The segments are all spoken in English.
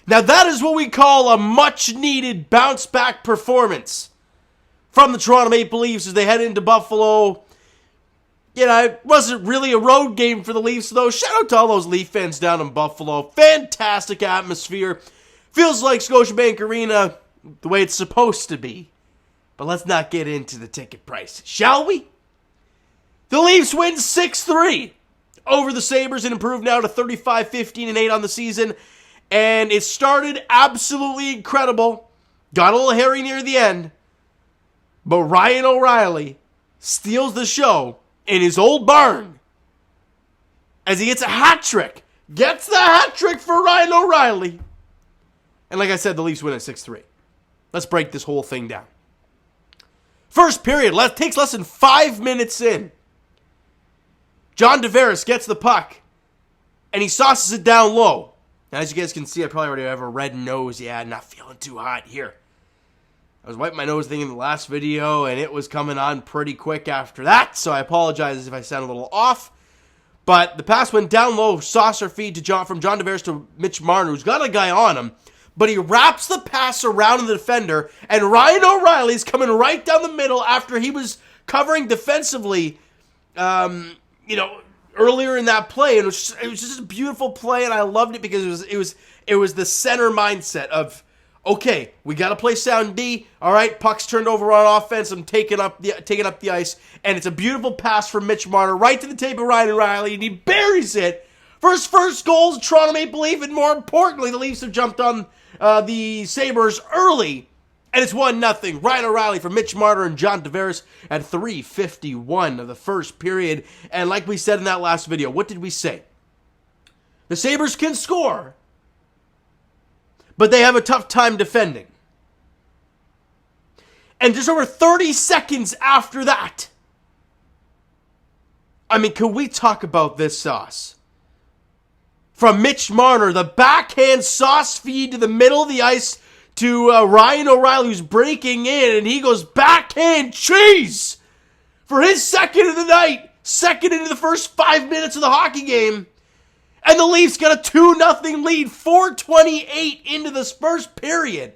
Now that is what we call a much-needed bounce-back performance from the Toronto Maple Leafs as they head into Buffalo. You know, it wasn't really a road game for the Leafs, though. Shout out to all those Leaf fans down in Buffalo. Fantastic atmosphere. Feels like Scotiabank Arena the way it's supposed to be. But let's not get into the ticket prices, shall we? The Leafs win 6-3 over the Sabres and improve now to 35-15-8 on the season. And it started absolutely incredible. Got a little hairy near the end. But Ryan O'Reilly steals the show in his old barn as he gets a hat trick. Gets the hat trick for Ryan O'Reilly. And like I said, the Leafs win at 6-3. Let's break this whole thing down. First period takes less than 5 minutes in. John Tavares gets the puck, and he sauces it down low. Now, as you guys can see, I probably already have a red nose. Yeah, not feeling too hot here. I was wiping my nose thing in the last video, and it was coming on pretty quick after that, so I apologize if I sound a little off. But the pass went down low, saucer feed from John Tavares to Mitch Marner, who's got a guy on him. But he wraps the pass around the defender, and Ryan O'Reilly's coming right down the middle after he was covering defensively, earlier in that play. And it was just a beautiful play, and I loved it because it was the center mindset of, okay, we got to play sound D. All right, puck's turned over on offense. I'm taking up the ice, and it's a beautiful pass from Mitch Marner right to the tape of Ryan O'Reilly, and he buries it for his first goal as Toronto Maple Leaf. And more importantly, the Leafs have jumped on the Sabres early, and it's 1-0. Ryan O'Reilly for Mitch Marner and John Tavares at 3:51 of the first period. And like we said in that last video, what did we say? The Sabres can score, but they have a tough time defending. And just over 30 seconds after that, I mean, can we talk about this sauce? From Mitch Marner, the backhand sauce feed to the middle of the ice to Ryan O'Reilly, who's breaking in, and he goes backhand cheese for his second of the night, second into the first 5 minutes of the hockey game. And the Leafs got a 2-0 lead, 4:28 into this first period.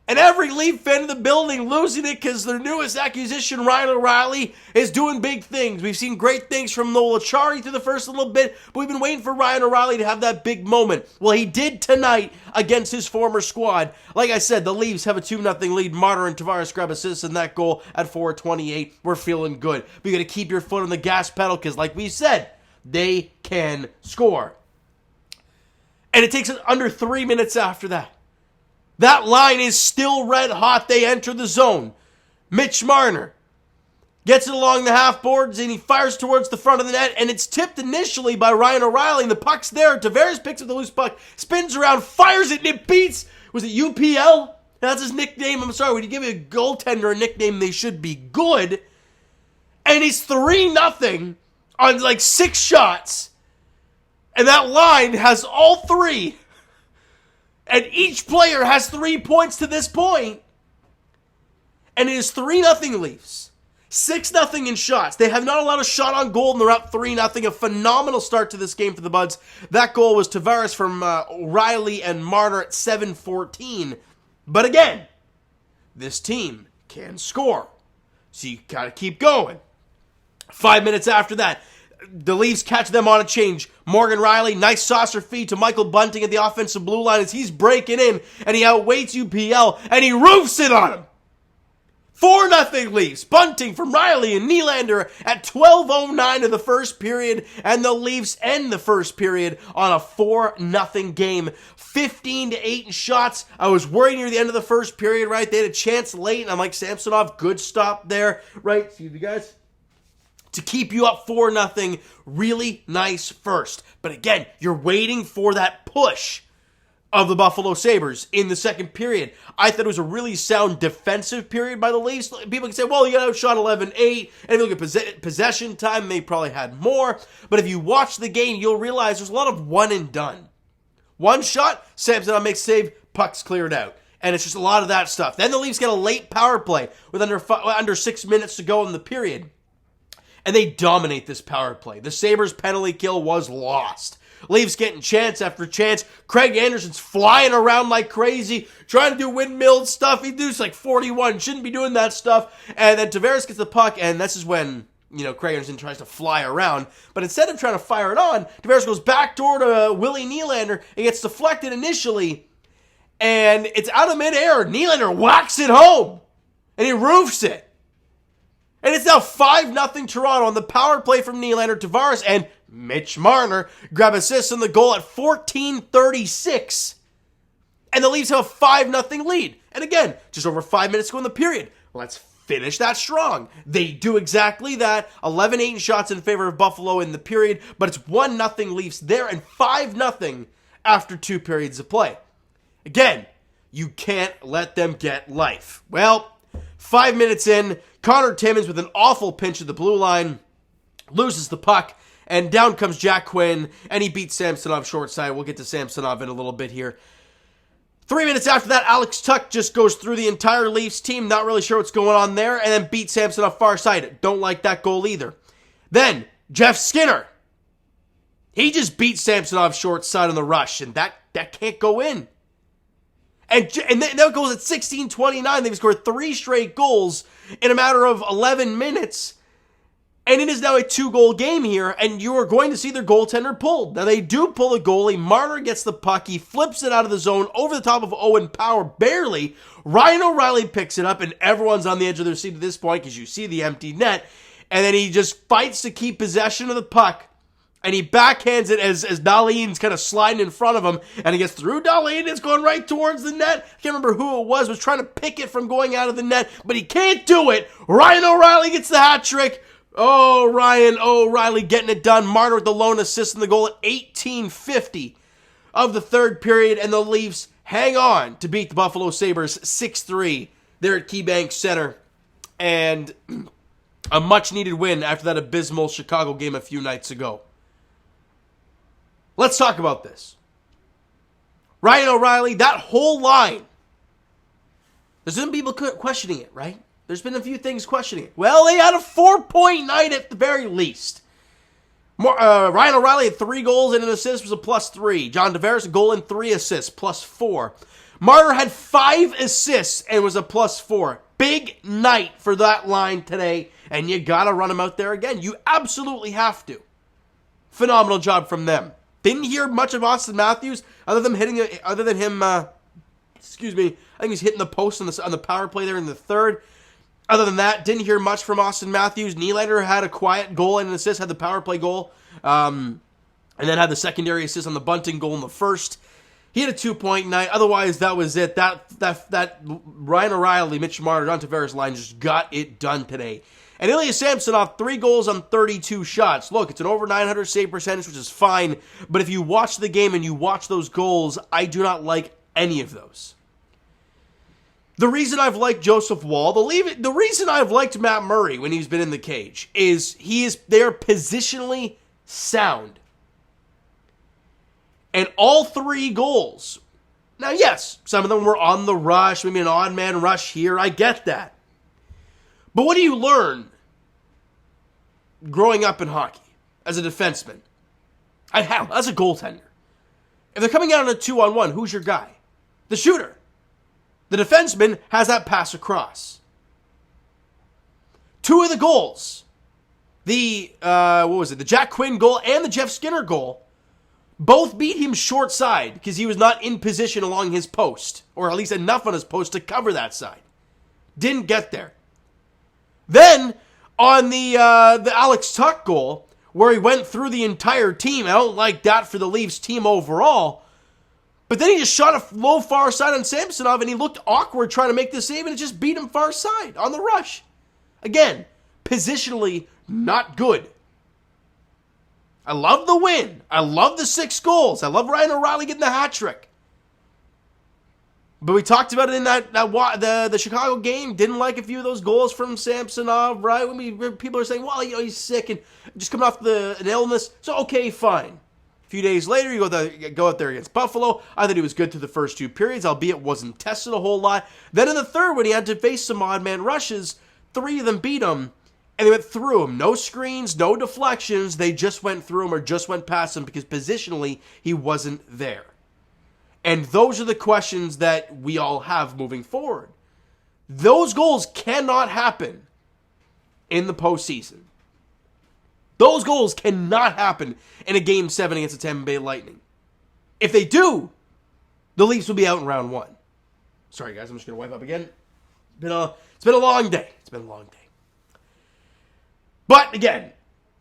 And every Leaf fan in the building losing it because their newest acquisition, Ryan O'Reilly, is doing big things. We've seen great things from Noel Acciari through the first little bit, but we've been waiting for Ryan O'Reilly to have that big moment. Well, he did tonight against his former squad. Like I said, the Leafs have a 2-0 lead. Marner and Tavares grab assists in that goal at 4:28. We're feeling good. But you got to keep your foot on the gas pedal because, like we said, they can score. And it takes under 3 minutes after that. That line is still red hot. They enter the zone. Mitch Marner gets it along the half boards, and he fires towards the front of the net, and it's tipped initially by Ryan O'Reilly, and the puck's there. Tavares picks up the loose puck, spins around, fires it, and it beats. Was it UPL? That's his nickname. I'm sorry. When you give a goaltender a nickname, they should be good. And he's 3-0 on like 6 shots. And that line has all 3. And each player has 3 points to this point. And it is 3-0 Leafs. 6-0 in shots. They have not allowed a shot on goal, and they're up 3-0. A phenomenal start to this game for the Buds. That goal was Tavares from O'Reilly and Marner at 7:14. But again, this team can score. So you got to keep going. 5 minutes after that, the Leafs catch them on a change. Morgan Rielly, nice saucer feed to Michael Bunting at the offensive blue line as he's breaking in, and he outweights UPL, and he roofs it on him. 4-0 Leafs. Bunting from Rielly and Nylander at 12:09 of the first period, and the Leafs end the first period on a 4-0 game. 15-8 in shots. I was worried near the end of the first period, right? They had a chance late, and I'm like, Samsonov, good stop there, right? Excuse me, guys. To keep you up 4-0, really nice first. But again, you're waiting for that push of the Buffalo Sabres in the second period. I thought it was a really sound defensive period by the Leafs. People can say, well, you got outshot 11-8, and if you look at possession time, they probably had more. But if you watch the game, you'll realize there's a lot of one and done. One shot, Samsonov makes save, puck's cleared out. And it's just a lot of that stuff. Then the Leafs get a late power play with under 6 minutes to go in the period. And they dominate this power play. The Sabres penalty kill was lost. Leafs getting chance after chance. Craig Anderson's flying around like crazy, trying to do windmill stuff. He does like 41, shouldn't be doing that stuff. And then Tavares gets the puck, and this is when, Craig Anderson tries to fly around. But instead of trying to fire it on, Tavares goes backdoor to Willie Nylander. It gets deflected initially, and it's out of midair. Nylander whacks it home, and he roofs it. And it's now 5-0 Toronto on the power play from Nylander. Tavares and Mitch Marner grab assists on the goal at 14:36. And the Leafs have a 5-0 lead. And again, just over 5 minutes to go in the period. Let's finish that strong. They do exactly that. 11-8 shots in favor of Buffalo in the period. But it's 1-0 Leafs there and 5-0 after 2 periods of play. Again, you can't let them get life. Well, 5 minutes in, Connor Timmins with an awful pinch at the blue line loses the puck, and down comes Jack Quinn, and he beats Samsonov short side. We'll get to Samsonov in a little bit here. 3 minutes after that, Alex Tuch just goes through the entire Leafs team, not really sure what's going on there, and then beats Samsonov far side. Don't like that goal either. Then, Jeff Skinner. He just beats Samsonov short side on the rush, and that can't go in. And then it goes at 16:29. They've scored 3 straight goals in a matter of 11 minutes. And it is now a 2-goal game here, and you are going to see their goaltender pulled. Now, they do pull the goalie. Marner gets the puck. He flips it out of the zone over the top of Owen Power, barely. Ryan O'Reilly picks it up, and everyone's on the edge of their seat at this point because you see the empty net. And then he just fights to keep possession of the puck. And he backhands it as Dahlin's kind of sliding in front of him. And he gets through Dahlin. It's going right towards the net. I can't remember who it was trying to pick it from going out of the net. But he can't do it. Ryan O'Reilly gets the hat trick. Oh, Ryan O'Reilly getting it done. Marner with the lone assist in the goal at 18:50 of the third period. And the Leafs hang on to beat the Buffalo Sabres 6-3. They're at KeyBank Center. And a much-needed win after that abysmal Chicago game a few nights ago. Let's talk about this. Ryan O'Reilly, that whole line. There's been people questioning it, right? There's been a few things questioning it. Well, they had a 4-point night at the very least. Ryan O'Reilly had 3 goals and an assist, was a +3. John Tavares, a goal and 3 assists, +4. Marner had 5 assists and was a +4. Big night for that line today, and you gotta run him out there again. You absolutely have to. Phenomenal job from them. Didn't hear much of Austin Matthews other than him. I think he's hitting the post on the power play there in the third. Other than that, didn't hear much from Austin Matthews. Nylander had a quiet goal and an assist, had the power play goal, and then had the secondary assist on the bunting goal in the first. He had a 2-point night. Otherwise, that was it. That Ryan O'Reilly, Mitch Marner, John Tavares line just got it done today. And Ilya Samsonov, 3 goals on 32 shots. Look, it's an over 900 save percentage, which is fine. But if you watch the game and you watch those goals, I do not like any of those. The reason I've liked Joseph Woll, the reason I've liked Matt Murray when he's been in the cage is they're positionally sound. And all 3 goals. Now, yes, some of them were on the rush, maybe an odd man rush here. I get that. But what do you learn growing up in hockey as a defenseman? As a goaltender. If they're coming out on a 2-on-1, who's your guy? The shooter. The defenseman has that pass across. 2 of the goals, the Jack Quinn goal and the Jeff Skinner goal, both beat him short side because he was not in position along his post, or at least enough on his post to cover that side. Didn't get there. Then, on the Alex Tuch goal, where he went through the entire team, I don't like that for the Leafs team overall, but then he just shot a low far side on Samsonov, and he looked awkward trying to make the save, and it just beat him far side on the rush. Again, positionally, not good. I love the win. I love the 6 goals. I love Ryan O'Reilly getting the hat trick. But we talked about it in the Chicago game. Didn't like a few of those goals from Samsonov, right? People are saying, well, he's sick and just coming off an illness. So, okay, fine. A few days later, you go out there against Buffalo. I thought he was good through the first 2 periods, albeit wasn't tested a whole lot. Then in the third, when he had to face some odd man rushes, 3 of them beat him. And they went through him. No screens, no deflections. They just went through him or just went past him because positionally he wasn't there. And those are the questions that we all have moving forward. Those goals cannot happen in the postseason. Those goals cannot happen in a Game 7 against the Tampa Bay Lightning. If they do, the Leafs will be out in round 1. Sorry, guys, I'm just going to wipe up again. It's been a long day. It's been a long day. But, again,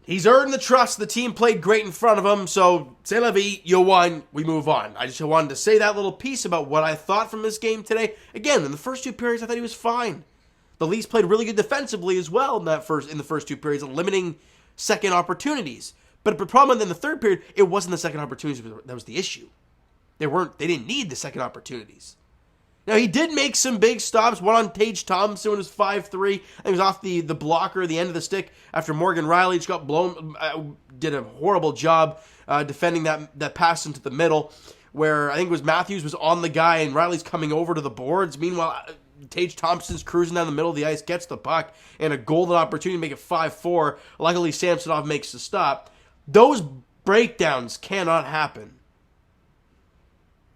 he's earned the trust. The team played great in front of him. So, c'est la vie, you won. We move on. I just wanted to say that little piece about what I thought from this game today. Again, in the first 2 periods, I thought he was fine. The Leafs played really good defensively as well in the first 2 periods, limiting second opportunities. But the problem in the third period, it wasn't the second opportunities that was the issue. They didn't need the second opportunities. Now, he did make some big stops. One on Tage Thompson when it was 5-3. I think it was off the blocker, the end of the stick, after Morgan Rielly just got blown, did a horrible job defending that pass into the middle, where I think it was Matthews was on the guy and Rielly's coming over to the boards. Meanwhile, Tage Thompson's cruising down the middle of the ice, gets the puck, and a golden opportunity to make it 5-4. Luckily, Samsonov makes the stop. Those breakdowns cannot happen,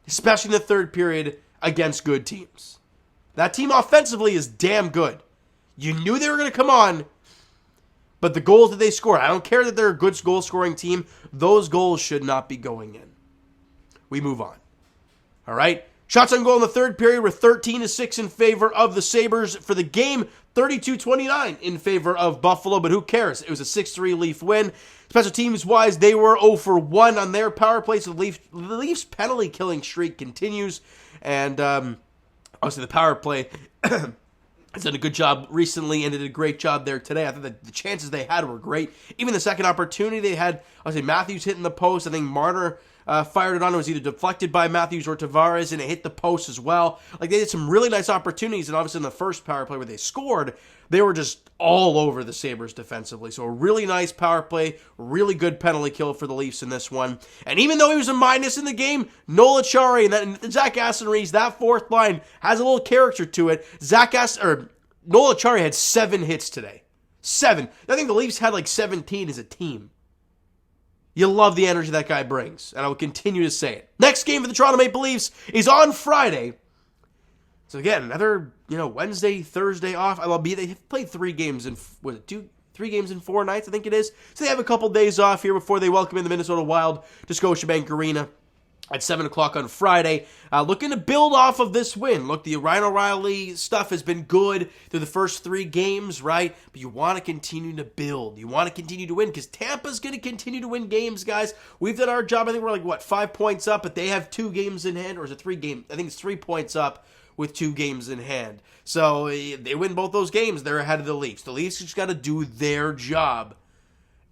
especially in the third period against good teams. That team offensively is damn good. You knew they were going to come on, but the goals that they scored, I don't care that they're a good goal-scoring team, those goals should not be going in. We move on. All right? Shots on goal in the third period were 13-6 in favor of the Sabres. For the game, 32-29 in favor of Buffalo, but who cares? It was a 6-3 Leaf win. Special teams-wise, they were 0-for-1 on their power play, so the Leafs' penalty-killing streak continues. And obviously the power play has done a good job recently and did a great job there today. I thought that the chances they had were great. Even the second opportunity they had, obviously Matthews hitting the post. I think Marner fired it on. It was either deflected by Matthews or Tavares, and it hit the post as well. Like, they had some really nice opportunities, and obviously in the first power play where they scored, they were just all over the Sabres defensively. So a really nice power play, really good penalty kill for the Leafs in this one. And even though he was a minus in the game, Noel Acciari and Zach Aston-Reese, that fourth line has a little character to it. Noel Acciari had 7 hits today. 7. I think the Leafs had like 17 as a team. You love the energy that guy brings, and I will continue to say it. Next game for the Toronto Maple Leafs is on Friday. So again, another Wednesday, Thursday off. They played 3 games in 3 games in 4 nights, I think it is. So they have a couple days off here before they welcome in the Minnesota Wild to Scotiabank Arena at 7 o'clock on Friday. Looking to build off of this win. Look, the Ryan O'Reilly stuff has been good through the first 3 games, right? But you want to continue to build. You want to continue to win because Tampa's going to continue to win games, guys. We've done our job. I think we're 5 points up, but they have 2 games in hand, or is it 3 games? I think it's 3 points up with 2 games in hand. So they win both those games, they're ahead of the Leafs. The Leafs just got to do their job.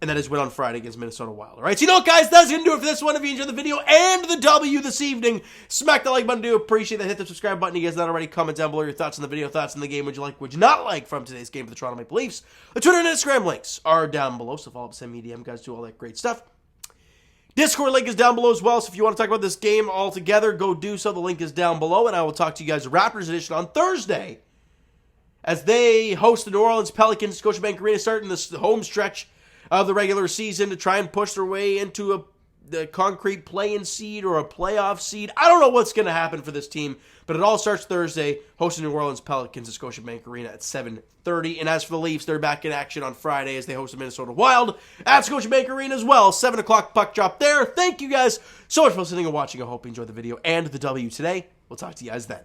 And that is win on Friday against Minnesota Wild. All right, so you know what, guys? That's going to do it for this one. If you enjoyed the video and the W this evening, smack the like button. Do appreciate that. Hit the subscribe button. You guys not already. Comment down below your thoughts on the video, thoughts on the game. Would you like, would you not like from today's game for the Toronto Maple Leafs? The Twitter and Instagram links are down below, so follow up, send me DM, guys, do all that great stuff. Discord link is down below as well, so if you want to talk about this game all together, go do so. The link is down below, and I will talk to you guys Raptors edition on Thursday as they host the New Orleans Pelicans, Scotiabank Arena, starting this home stretch of the regular season to try and push their way into the concrete play-in seed or a playoff seed. I don't know what's going to happen for this team, but it all starts Thursday, hosting New Orleans Pelicans at Scotiabank Arena at 7:30. And as for the Leafs, they're back in action on Friday as they host the Minnesota Wild at Scotiabank Arena as well. 7 o'clock puck drop there. Thank you guys so much for listening and watching. I hope you enjoyed the video and the W today. We'll talk to you guys then.